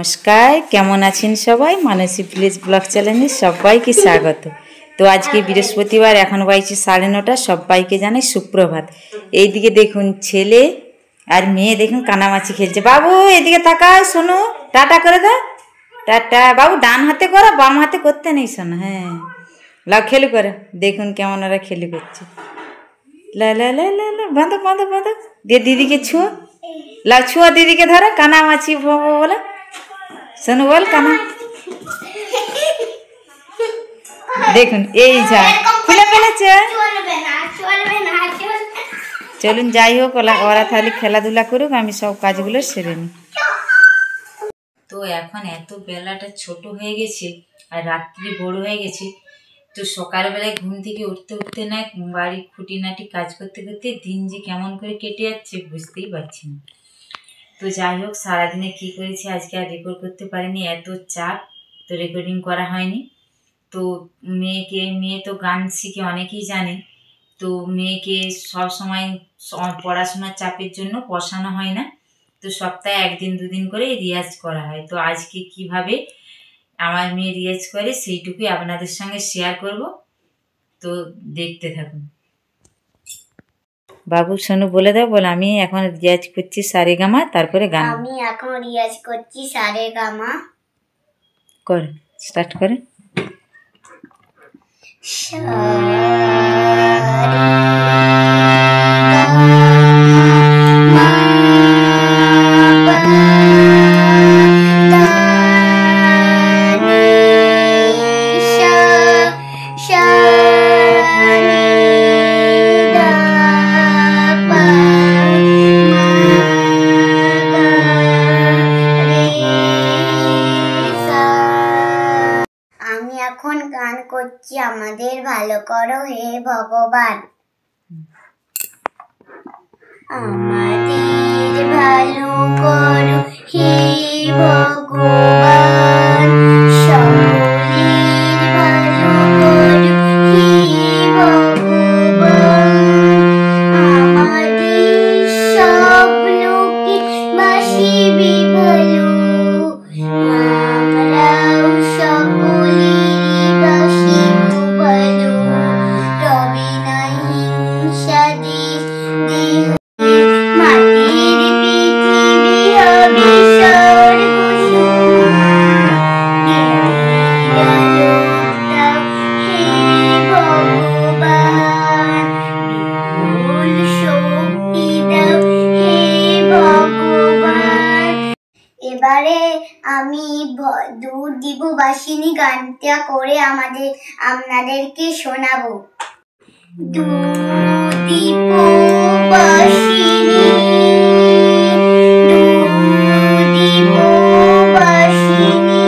নমস্কার, কেমন আছেন সবাই? মানসী ভিলেজ ব্লগ চ্যানেলে সবাইকে স্বাগত। তো আজকে বৃহস্পতিবার, এখন বাজছে 9:30। সবাইকে জানাই সুপ্রভাত। এইদিকে দেখুন ছেলে আর মেয়ে দেখুন কানামাছি খেলছে। বাবু এদিকে তাকায়, শোনো, টাটা করে দাও। টাটা বাবু, ডান হাতে করো, বাম হাতে করতে নেই শোনো। হ্যাঁ, লাও খেলু করে দেখুন কেমন ওরা খেলু করছে। লা লা লা লা লা, বাঁধো বাঁধো বাঁধো দিয়ে দিদিকে ছুঁয়ো। লাও ছুঁয়ো, দিদিকে ধরো, কানামাছি বলে শোনো, বল কানা। দেখুন এই যা খুলে ফেলেছে। চলুন যাই হোক, ওরা তাহলে খেলাধুলা করুক, আমি সব কাজগুলো সেরে নিই। তো এখন এত বেলাটা ছোট হয়ে গেছে আর রাত্রি বড় হয়ে গেছে, তো সকালবেলায় ঘুম থেকে উঠতে উঠতে না বাড়ির খুঁটিনাটি কাজ করতে করতে দিন যে কেমন করে কেটে যাচ্ছে বুঝতেই পারছি না। তো যাই হোক, সারাদিনে কী করেছি আজকে আর রেকর্ড করতে পারিনি, এত চাপ, তো রেকর্ডিং করা হয়নি। তো মেয়ে তো গান শিখে অনেকেই জানে, তো মেয়েকে সব সময় পড়াশোনার চাপের জন্য বসানো হয় না, তো সপ্তাহে 1-2 দিন করে রিয়াজ করা হয়। তো আজকে কিভাবে আমার মেয়ে রিয়াজ করে সেইটুকুই আপনাদের সঙ্গে শেয়ার করব, তো দেখতে থাকুন। বাবু শোনো, বলে দাও, বলে আমি এখন রিয়াজ করছি সারেগামা, তারপরে গান। আমি এখন রিয়াজ করছি সারেগামা। কর, স্টার্ট করে। এখন গান করছি আমাদের ভালো করো হে ভগবান, আমাদের ভালো করো হে ভগবান, সকলের ভালো করো হে ভগবান, আমাদের সব লোকে বাসিবে ভালো, আমরাও সকলে এবারে আমি দুধ দিব বাসিনী গানটা করে আপনাদেরকে শোনাবো। দুধ দিব বাসিনী, দুধ দিব বাসিনী,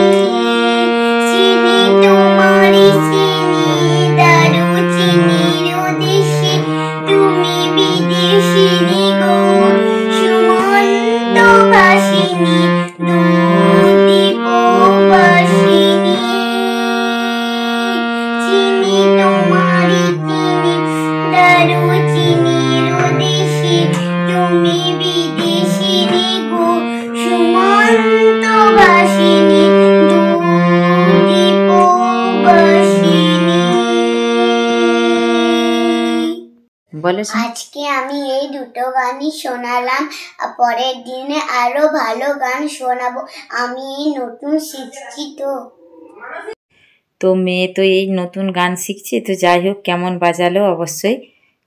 চিনি তোমারি চিনি, দারু চিনির দেশে তুমি বিদেশিনী গো, সুমন্ত ভাসিনী, দুধ দিব বাসিনী, চিনি তোমারি চিনি, দারু চিনির দেশে তুমি বিদেশিনী গো, সুমন্ত ভাসিনী, দুধ দিব বাসিনী। আজকে আমি এই দুটো গানই শোনালাম, পরের দিনে আরো ভালো গান শোনাবো। আমি এই নতুন শিখছি। তো মেয়ে তো এই নতুন গান শিখছে, তো যাই হোক কেমন বাজালো অবশ্যই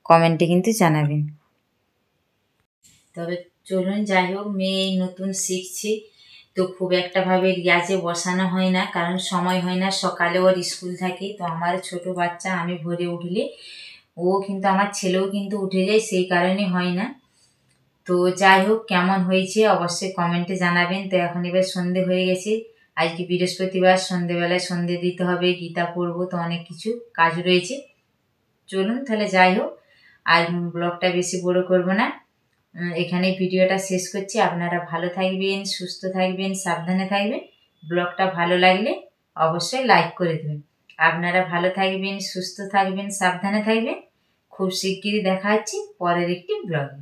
কমেন্টে কিন্তু জানাবেন। তবে চলুন, যাই হোক, মেয়ে এই নতুন শিখছি, তো খুব একটাভাবে রিয়াজে বসানো হয় না, কারণ সময় হয় না, সকালে ওর স্কুল থাকে। তো আমার ছোট বাচ্চা, আমি ভোরে উঠলে ও কিন্তু, আমার ছেলেও কিন্তু উঠে যায়, সেই কারণে হয় না। তো যাই হোক, কেমন হয়েছে অবশ্যই কমেন্টে জানাবেন। তো এখন এবার সন্ধে হয়ে গেছে, আজকে বৃহস্পতিবার, সন্ধেবেলায় সন্ধে দিতে হবে, গীতা পড়বো, তো অনেক কিছু কাজ রয়েছে। চলুন তাহলে, যাই হোক, আর ব্লগটা বেশি বড় করব না, এখানে ভিডিওটা শেষ করছি। আপনারা ভালো থাকবেন, সুস্থ থাকবেন, সাবধানে থাকবেন। ব্লগটা ভালো লাগলে অবশ্যই লাইক করে দেবেন। আপনারা ভালো থাকবেন, সুস্থ থাকবেন, সাবধানে থাকবেন। খুব শিগগিরই দেখা হচ্ছে পরের একটি ব্লগে।